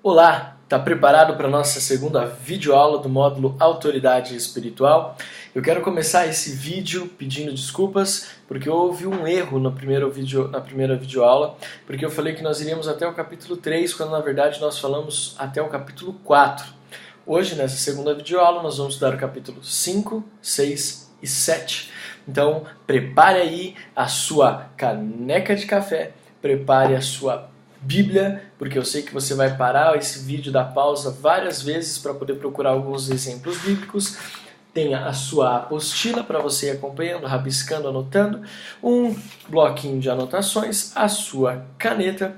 Olá, está preparado para a nossa segunda videoaula do módulo Autoridade Espiritual? Eu quero começar esse vídeo pedindo desculpas porque houve um erro na primeira videoaula, porque eu falei que nós iríamos até o capítulo 3, quando na verdade nós falamos até o capítulo 4. Hoje, nessa segunda videoaula, nós vamos estudar o capítulo 5, 6 e 7. Então, prepare aí a sua caneca de café, prepare a sua Bíblia, porque eu sei que você vai parar esse vídeo da pausa várias vezes para poder procurar alguns exemplos bíblicos. Tenha a sua apostila para você ir acompanhando, rabiscando, anotando, um bloquinho de anotações, a sua caneta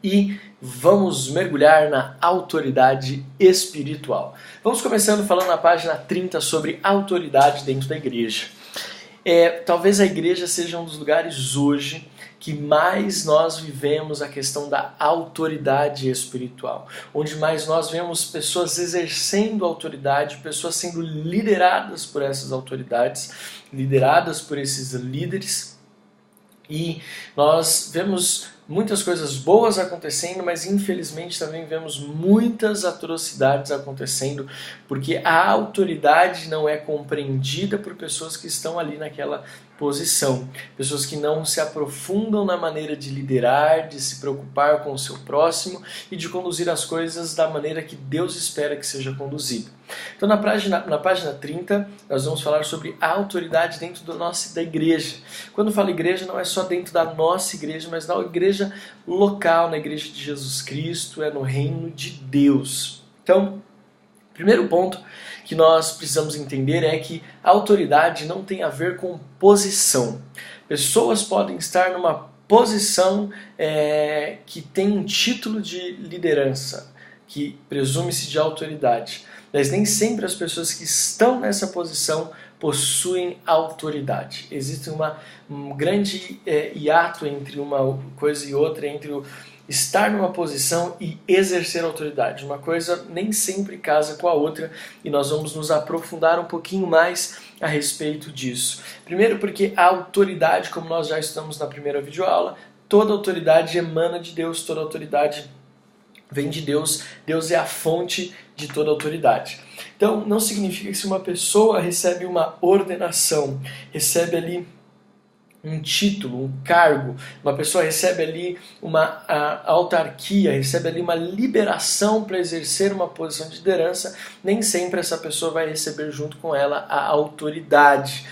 e vamos mergulhar na autoridade espiritual. Vamos começando falando na página 30 sobre autoridade dentro da igreja. Talvez a igreja seja um dos lugares hoje que mais nós vivemos a questão da autoridade espiritual, onde mais nós vemos pessoas exercendo autoridade, pessoas sendo lideradas por essas autoridades, lideradas por esses líderes, e nós vemos muitas coisas boas acontecendo, mas infelizmente também vemos muitas atrocidades acontecendo, porque a autoridade não é compreendida por pessoas que estão ali naquela posição, pessoas que não se aprofundam na maneira de liderar, de se preocupar com o seu próximo e de conduzir as coisas da maneira que Deus espera que seja conduzido. Então na página 30 nós vamos falar sobre a autoridade dentro da igreja. Quando falo igreja não é só dentro da nossa igreja, mas na igreja local, na igreja de Jesus Cristo, é no reino de Deus. Então, primeiro ponto que nós precisamos entender é que a autoridade não tem a ver com posição. Pessoas podem estar numa posição que tem um título de liderança, que presume-se de autoridade, mas nem sempre as pessoas que estão nessa posição possuem autoridade. Existe um grande hiato entre uma coisa e outra, entre estar numa posição e exercer autoridade. Uma coisa nem sempre casa com a outra e nós vamos nos aprofundar um pouquinho mais a respeito disso. Primeiro porque a autoridade, como nós já estamos na primeira videoaula, toda autoridade emana de Deus, toda autoridade vem de Deus, Deus é a fonte de toda autoridade. Então não significa que se uma pessoa recebe uma ordenação, recebe ali um título, um cargo, uma pessoa recebe ali uma autarquia, recebe ali uma liberação para exercer uma posição de liderança, nem sempre essa pessoa vai receber junto com ela a autoridade.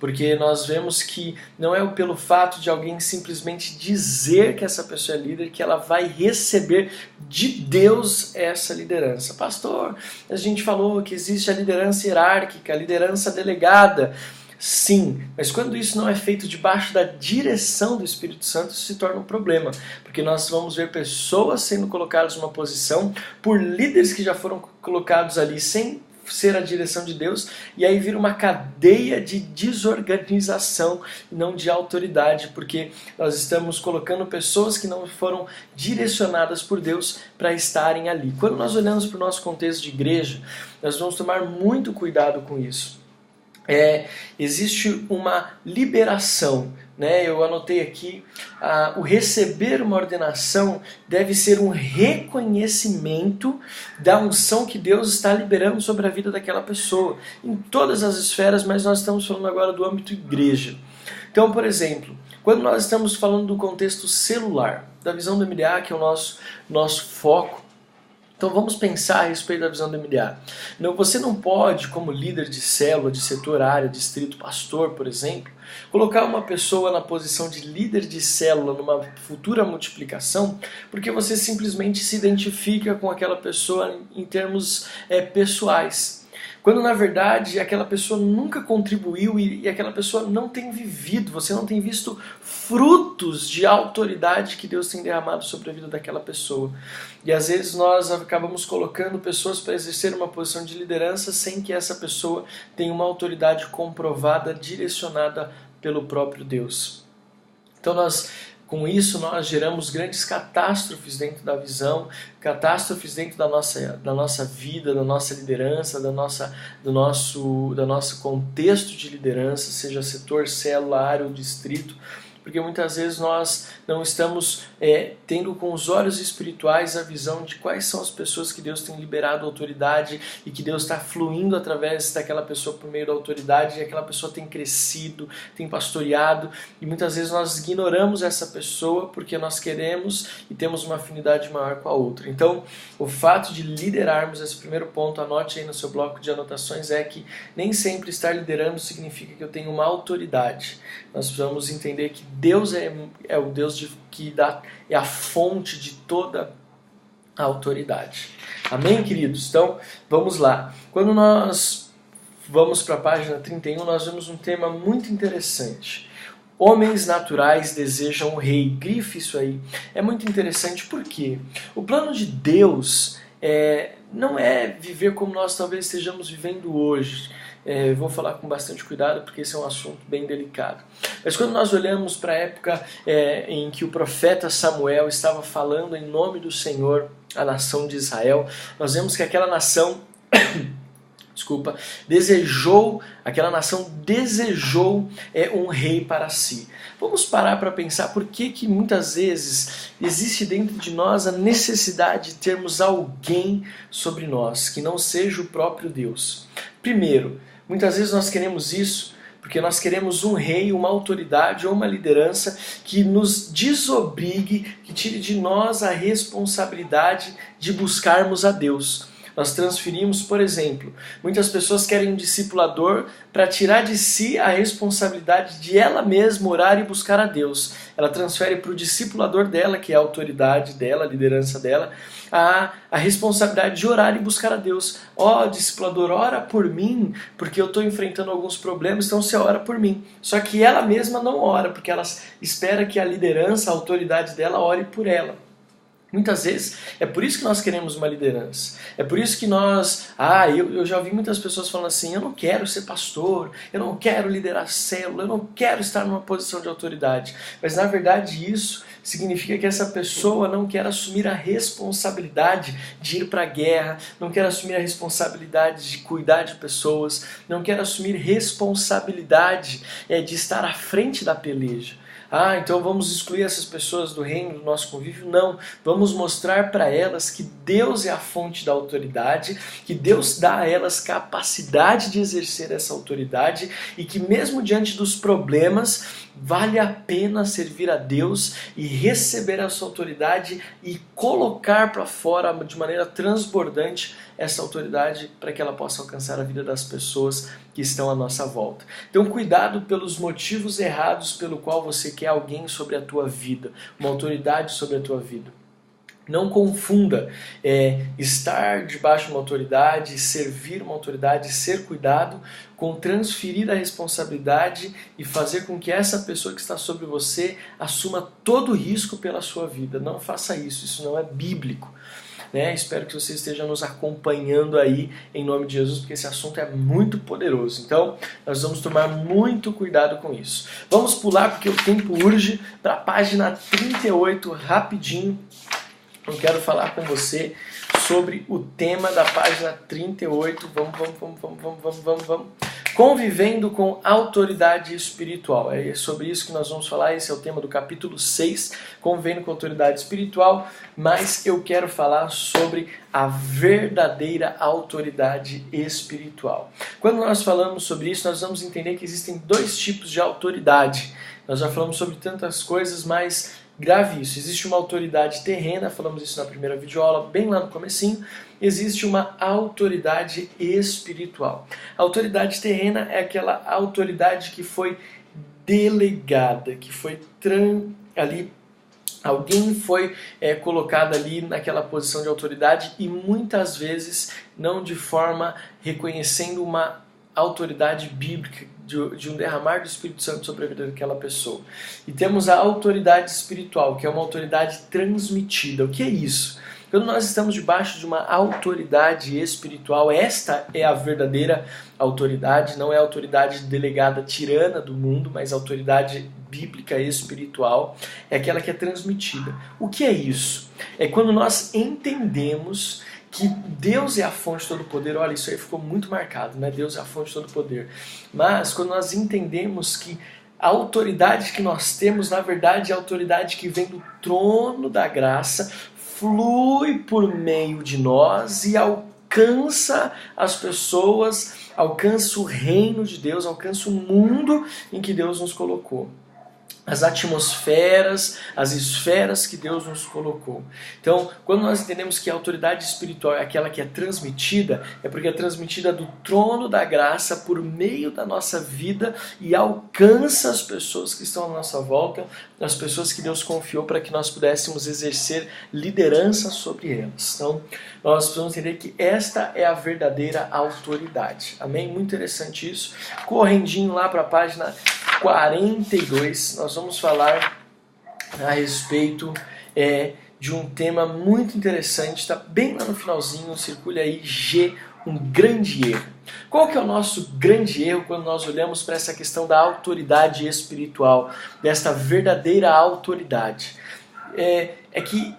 Porque nós vemos que não é pelo fato de alguém simplesmente dizer que essa pessoa é líder que ela vai receber de Deus essa liderança. Pastor, a gente falou que existe a liderança hierárquica, a liderança delegada. Sim, mas quando isso não é feito debaixo da direção do Espírito Santo, isso se torna um problema, porque nós vamos ver pessoas sendo colocadas numa posição por líderes que já foram colocados ali sem ser a direção de Deus, e aí vira uma cadeia de desorganização e não de autoridade, porque nós estamos colocando pessoas que não foram direcionadas por Deus para estarem ali. Quando nós olhamos para o nosso contexto de igreja, nós vamos tomar muito cuidado com isso. Existe uma liberação, né? Eu anotei aqui, o receber uma ordenação deve ser um reconhecimento da unção que Deus está liberando sobre a vida daquela pessoa, em todas as esferas, mas nós estamos falando agora do âmbito igreja. Então, por exemplo, quando nós estamos falando do contexto celular, da visão do MDA, que é o nosso foco, então vamos pensar a respeito da visão do MDA. Você não pode, como líder de célula, de setor, área, distrito, pastor, por exemplo, colocar uma pessoa na posição de líder de célula numa futura multiplicação, porque você simplesmente se identifica com aquela pessoa em termos pessoais. Quando na verdade aquela pessoa nunca contribuiu e aquela pessoa não tem vivido, você não tem visto frutos de autoridade que Deus tem derramado sobre a vida daquela pessoa. E às vezes nós acabamos colocando pessoas para exercer uma posição de liderança sem que essa pessoa tenha uma autoridade comprovada, direcionada pelo próprio Deus. Então com isso nós geramos grandes catástrofes dentro da visão, catástrofes dentro da nossa vida, da nossa liderança, do nosso contexto de liderança, seja setor, célula, área ou distrito, porque muitas vezes nós não estamos tendo com os olhos espirituais a visão de quais são as pessoas que Deus tem liberado autoridade e que Deus está fluindo através daquela pessoa por meio da autoridade, e aquela pessoa tem crescido, tem pastoreado, e muitas vezes nós ignoramos essa pessoa porque nós queremos e temos uma afinidade maior com a outra. Então, o fato de liderarmos, esse primeiro ponto, anote aí no seu bloco de anotações, é que nem sempre estar liderando significa que eu tenho uma autoridade. Nós precisamos entender que Deus é o Deus que é a fonte de toda a autoridade. Amém, queridos? Então, vamos lá. Quando nós vamos para a página 31, nós vemos um tema muito interessante. Homens naturais desejam o rei. Grife isso aí. É muito interessante porque o plano de Deus não é viver como nós talvez estejamos vivendo hoje. Eu vou falar com bastante cuidado porque esse é um assunto bem delicado. Mas quando nós olhamos para a época em que o profeta Samuel estava falando em nome do Senhor à nação de Israel, nós vemos que aquela nação desejou um rei para si. Vamos parar para pensar por que muitas vezes existe dentro de nós a necessidade de termos alguém sobre nós, que não seja o próprio Deus. Primeiro, muitas vezes nós queremos isso porque nós queremos um rei, uma autoridade ou uma liderança que nos desobrigue, que tire de nós a responsabilidade de buscarmos a Deus. Nós transferimos, por exemplo, muitas pessoas querem um discipulador para tirar de si a responsabilidade de ela mesma orar e buscar a Deus. Ela transfere para o discipulador dela, que é a autoridade dela, a liderança dela, a responsabilidade de orar e buscar a Deus. Discipulador, ora por mim, porque eu estou enfrentando alguns problemas, então você ora por mim. Só que ela mesma não ora, porque ela espera que a liderança, a autoridade dela, ore por ela. Muitas vezes, é por isso que nós queremos uma liderança. É por isso que eu já ouvi muitas pessoas falando assim, eu não quero ser pastor, eu não quero liderar célula, eu não quero estar numa posição de autoridade. Mas na verdade isso significa que essa pessoa não quer assumir a responsabilidade de ir para a guerra, não quer assumir a responsabilidade de cuidar de pessoas, não quer assumir responsabilidade de estar à frente da peleja. Então vamos excluir essas pessoas do reino do nosso convívio? Não, vamos mostrar para elas que Deus é a fonte da autoridade, que Deus dá a elas capacidade de exercer essa autoridade e que mesmo diante dos problemas, vale a pena servir a Deus e receber essa autoridade e colocar para fora de maneira transbordante essa autoridade para que ela possa alcançar a vida das pessoas que estão à nossa volta. Então cuidado pelos motivos errados pelo qual você quer alguém sobre a tua vida, uma autoridade sobre a tua vida. Não confunda estar debaixo de uma autoridade, servir uma autoridade, ser cuidado, com transferir a responsabilidade e fazer com que essa pessoa que está sobre você assuma todo o risco pela sua vida. Não faça isso, isso não é bíblico. Espero que você esteja nos acompanhando aí em nome de Jesus, porque esse assunto é muito poderoso. Então, nós vamos tomar muito cuidado com isso. Vamos pular, porque o tempo urge, para a página 38, rapidinho. Eu quero falar com você sobre o tema da página 38. Vamos. Convivendo com autoridade espiritual. É sobre isso que nós vamos falar. Esse é o tema do capítulo 6, convivendo com autoridade espiritual. Mas eu quero falar sobre a verdadeira autoridade espiritual. Quando nós falamos sobre isso, nós vamos entender que existem dois tipos de autoridade. Nós já falamos sobre tantas coisas, mas grave isso. Existe uma autoridade terrena, falamos isso na primeira videoaula, bem lá no comecinho. Existe uma autoridade espiritual. A autoridade terrena é aquela autoridade que foi delegada, que foi ali, alguém foi colocado ali naquela posição de autoridade e muitas vezes não de forma reconhecendo uma autoridade bíblica, de um derramar do Espírito Santo sobre a vida daquela pessoa. E temos a autoridade espiritual, que é uma autoridade transmitida. O que é isso? Quando nós estamos debaixo de uma autoridade espiritual, esta é a verdadeira autoridade, não é a autoridade delegada tirana do mundo, mas a autoridade bíblica espiritual, é aquela que é transmitida. O que é isso? É quando nós entendemos que Deus é a fonte de todo poder. Olha, isso aí ficou muito marcado, né? Deus é a fonte de todo poder. Mas quando nós entendemos que a autoridade que nós temos, na verdade, é a autoridade que vem do trono da graça, flui por meio de nós e alcança as pessoas, alcança o reino de Deus, alcança o mundo em que Deus nos colocou. As atmosferas, as esferas que Deus nos colocou. Então, quando nós entendemos que a autoridade espiritual é aquela que é transmitida, é porque é transmitida do trono da graça por meio da nossa vida e alcança as pessoas que estão à nossa volta, as pessoas que Deus confiou para que nós pudéssemos exercer liderança sobre elas. Então, nós precisamos entender que esta é a verdadeira autoridade. Amém? Muito interessante isso. Correndinho lá para a página 42, nós vamos falar a respeito de um tema muito interessante, está bem lá no finalzinho, circule aí G, um grande erro. Qual que é o nosso grande erro quando nós olhamos para essa questão da autoridade espiritual, desta verdadeira autoridade? É que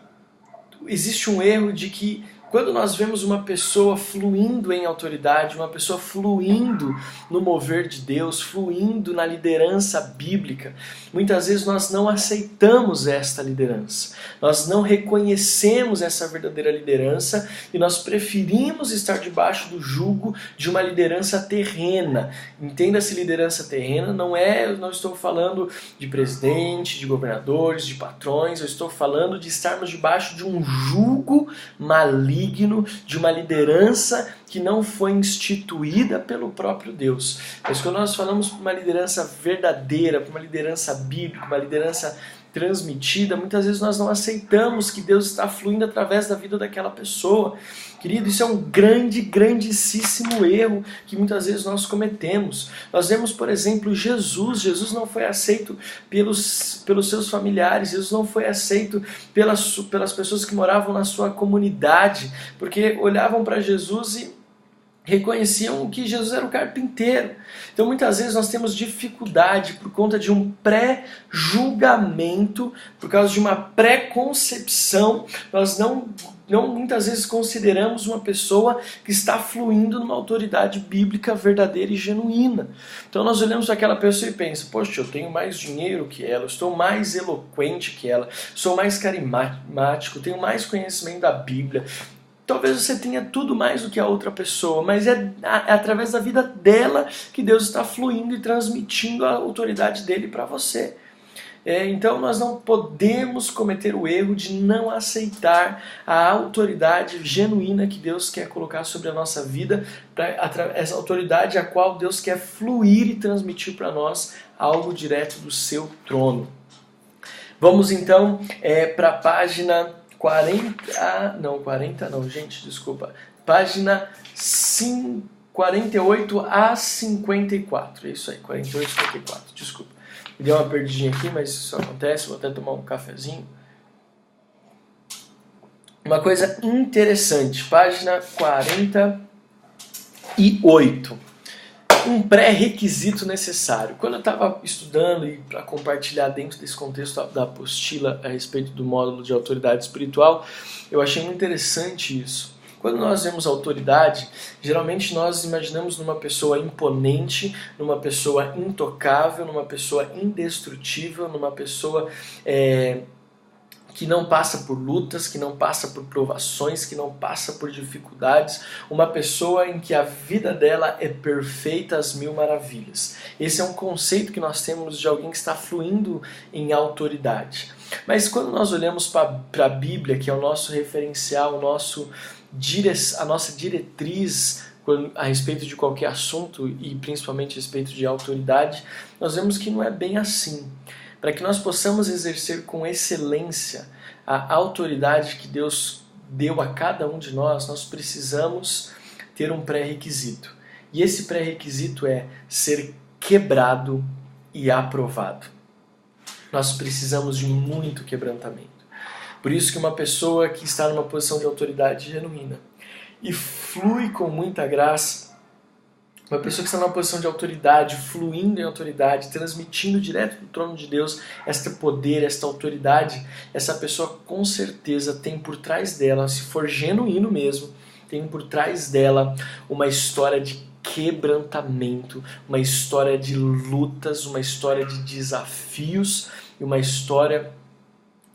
existe um erro de que quando nós vemos uma pessoa fluindo em autoridade, uma pessoa fluindo no mover de Deus, fluindo na liderança bíblica, muitas vezes nós não aceitamos esta liderança. Nós não reconhecemos essa verdadeira liderança e nós preferimos estar debaixo do jugo de uma liderança terrena. Entenda-se liderança terrena, eu não estou falando de presidente, de governadores, de patrões, eu estou falando de estarmos debaixo de um jugo maligno, de uma liderança que não foi instituída pelo próprio Deus. Mas quando nós falamos para uma liderança verdadeira, para uma liderança bíblica, uma liderança transmitida, muitas vezes nós não aceitamos que Deus está fluindo através da vida daquela pessoa. Querido, isso é um grandíssimo erro que muitas vezes nós cometemos. Nós vemos, por exemplo, Jesus não foi aceito pelos seus familiares, Jesus não foi aceito pelas pessoas que moravam na sua comunidade, porque olhavam para Jesus e reconheciam que Jesus era o carpinteiro. Então muitas vezes nós temos dificuldade por conta de um pré-julgamento, por causa de uma pré-concepção, nós não muitas vezes consideramos uma pessoa que está fluindo numa autoridade bíblica verdadeira e genuína. Então nós olhamos para aquela pessoa e pensamos, poxa, eu tenho mais dinheiro que ela, eu estou mais eloquente que ela, sou mais carismático, tenho mais conhecimento da Bíblia. Talvez você tenha tudo mais do que a outra pessoa, mas é através da vida dela que Deus está fluindo e transmitindo a autoridade dele para você. Então nós não podemos cometer o erro de não aceitar a autoridade genuína que Deus quer colocar sobre a nossa vida, essa autoridade a qual Deus quer fluir e transmitir para nós algo direto do seu trono. Vamos então para a página 48 a 54. É isso aí, 48 a 54, desculpa. Me deu uma perdidinha aqui, mas isso acontece, vou até tomar um cafezinho. Uma coisa interessante, página 48. Um pré-requisito necessário. Quando eu estava estudando e para compartilhar dentro desse contexto da apostila a respeito do módulo de autoridade espiritual, eu achei muito interessante isso. Quando nós vemos autoridade, geralmente nós imaginamos numa pessoa imponente, numa pessoa intocável, numa pessoa indestrutível, numa pessoa que não passa por lutas, que não passa por provações, que não passa por dificuldades, uma pessoa em que a vida dela é perfeita às mil maravilhas. Esse é um conceito que nós temos de alguém que está fluindo em autoridade. Mas quando nós olhamos para a Bíblia, que é o nosso referencial, a nossa diretriz a respeito de qualquer assunto e principalmente a respeito de autoridade, nós vemos que não é bem assim. Para que nós possamos exercer com excelência a autoridade que Deus deu a cada um de nós, nós precisamos ter um pré-requisito. E esse pré-requisito é ser quebrado e aprovado. Nós precisamos de muito quebrantamento. Por isso que uma pessoa que está numa posição de autoridade genuína e flui com muita graça, uma pessoa que está numa posição de autoridade, fluindo em autoridade, transmitindo direto do trono de Deus este poder, esta autoridade, essa pessoa com certeza tem por trás dela, se for genuíno mesmo, tem por trás dela uma história de quebrantamento, uma história de lutas, uma história de desafios e uma história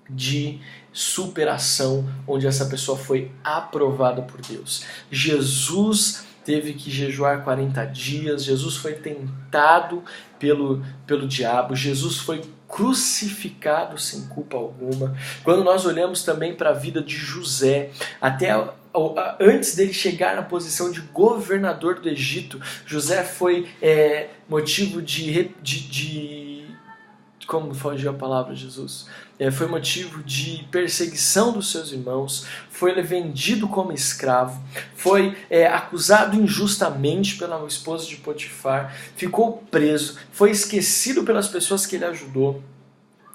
de superação, onde essa pessoa foi aprovada por Deus. Jesus teve que jejuar 40 dias, Jesus foi tentado pelo diabo, Jesus foi crucificado sem culpa alguma. Quando nós olhamos também para a vida de José, até antes dele chegar na posição de governador do Egito, José foi motivo como fugiu a palavra, Jesus? Foi motivo de perseguição dos seus irmãos, foi vendido como escravo, foi acusado injustamente pela esposa de Potifar, ficou preso, foi esquecido pelas pessoas que ele ajudou,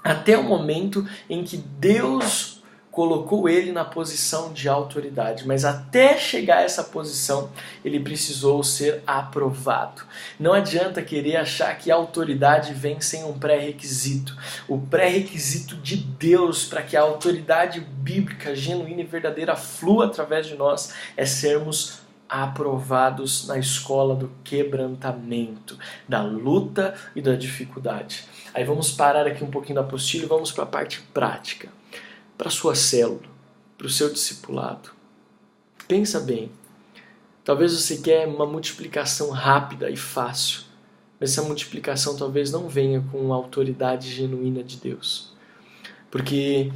até o momento em que Deus colocou ele na posição de autoridade, mas até chegar a essa posição, ele precisou ser aprovado. Não adianta querer achar que a autoridade vem sem um pré-requisito. O pré-requisito de Deus para que a autoridade bíblica, genuína e verdadeira flua através de nós é sermos aprovados na escola do quebrantamento, da luta e da dificuldade. Aí vamos parar aqui um pouquinho da apostila e vamos para a parte prática. Para a sua célula, para o seu discipulado. Pensa bem, talvez você quer uma multiplicação rápida e fácil, mas essa multiplicação talvez não venha com a autoridade genuína de Deus. Porque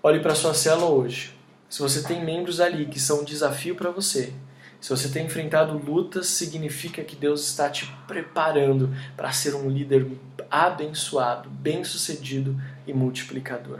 olhe para a sua célula hoje, se você tem membros ali que são um desafio para você, se você tem enfrentado lutas, significa que Deus está te preparando para ser um líder abençoado, bem-sucedido e multiplicador.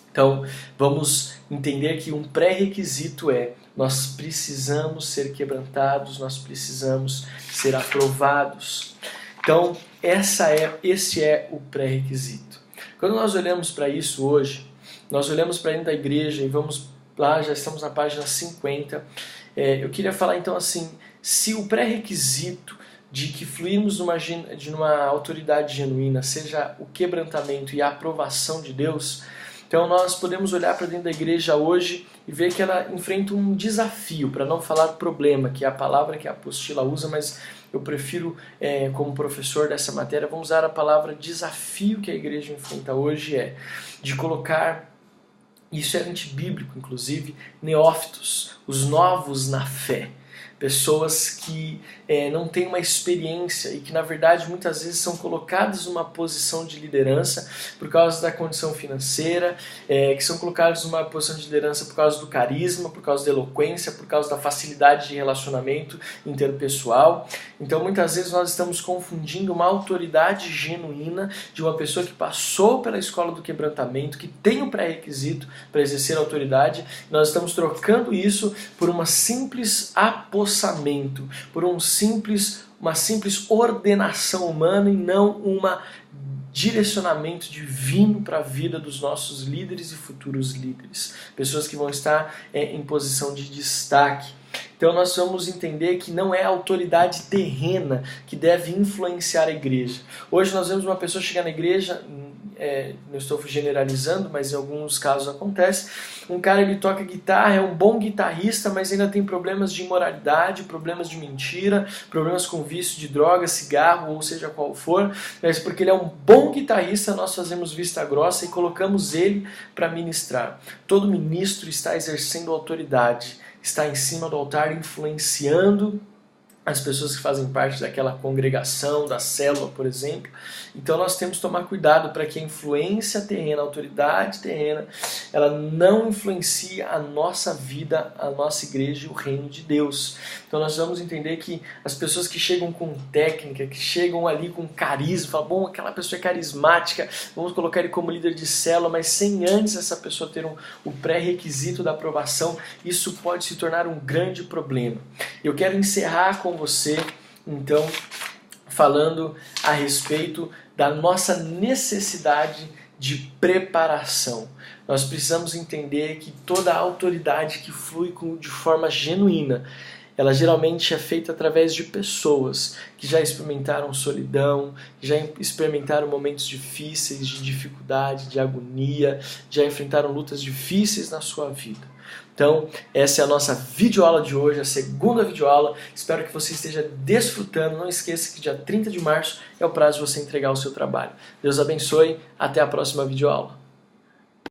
Então, vamos entender que um pré-requisito nós precisamos ser quebrantados, nós precisamos ser aprovados. Então, esse é o pré-requisito. Quando nós olhamos para isso hoje, nós olhamos para dentro da igreja e vamos lá, já estamos na página 50. Eu queria falar então assim, se o pré-requisito de que fluirmos de uma autoridade genuína seja o quebrantamento e a aprovação de Deus, então nós podemos olhar para dentro da igreja hoje e ver que ela enfrenta um desafio, para não falar problema, que é a palavra que a apostila usa, mas eu prefiro, como professor dessa matéria, vamos usar a palavra desafio que a igreja enfrenta hoje, de colocar, isso é antibíblico inclusive, neófitos, os novos na fé. Pessoas que não têm uma experiência e que, na verdade, muitas vezes são colocadas numa posição de liderança por causa da condição financeira, que são colocadas numa posição de liderança por causa do carisma, por causa da eloquência, por causa da facilidade de relacionamento interpessoal. Então, muitas vezes nós estamos confundindo uma autoridade genuína de uma pessoa que passou pela escola do quebrantamento, que tem o pré-requisito para exercer a autoridade. Nós estamos trocando isso por uma simples apossamento, por uma simples ordenação humana e não um direcionamento divino para a vida dos nossos líderes e futuros líderes. Pessoas que vão estar em posição de destaque. Então nós vamos entender que não é a autoridade terrena que deve influenciar a igreja. Hoje nós vemos uma pessoa chegar na igreja, não estou generalizando, mas em alguns casos acontece, um cara ele toca guitarra, é um bom guitarrista, mas ainda tem problemas de imoralidade, problemas de mentira, problemas com vício de droga, cigarro, ou seja qual for, mas porque ele é um bom guitarrista, nós fazemos vista grossa e colocamos ele para ministrar. Todo ministro está exercendo autoridade, está em cima do altar influenciando as pessoas que fazem parte daquela congregação, da célula, por exemplo. Então nós temos que tomar cuidado para que a influência terrena, a autoridade terrena, ela não influencie a nossa vida, a nossa igreja e o reino de Deus. Então nós vamos entender que as pessoas que chegam com técnica, que chegam ali com carisma, falam, bom, aquela pessoa é carismática, vamos colocar ele como líder de célula, mas sem antes essa pessoa ter o pré-requisito da aprovação, isso pode se tornar um grande problema. Eu quero encerrar com você, então, falando a respeito da nossa necessidade de preparação. Nós precisamos entender que toda a autoridade que flui de forma genuína, ela geralmente é feita através de pessoas que já experimentaram solidão, já experimentaram momentos difíceis, de dificuldade, de agonia, já enfrentaram lutas difíceis na sua vida. Então, essa é a nossa videoaula de hoje, a segunda videoaula. Espero que você esteja desfrutando. Não esqueça que dia 30 de março é o prazo de você entregar o seu trabalho. Deus abençoe. Até a próxima videoaula.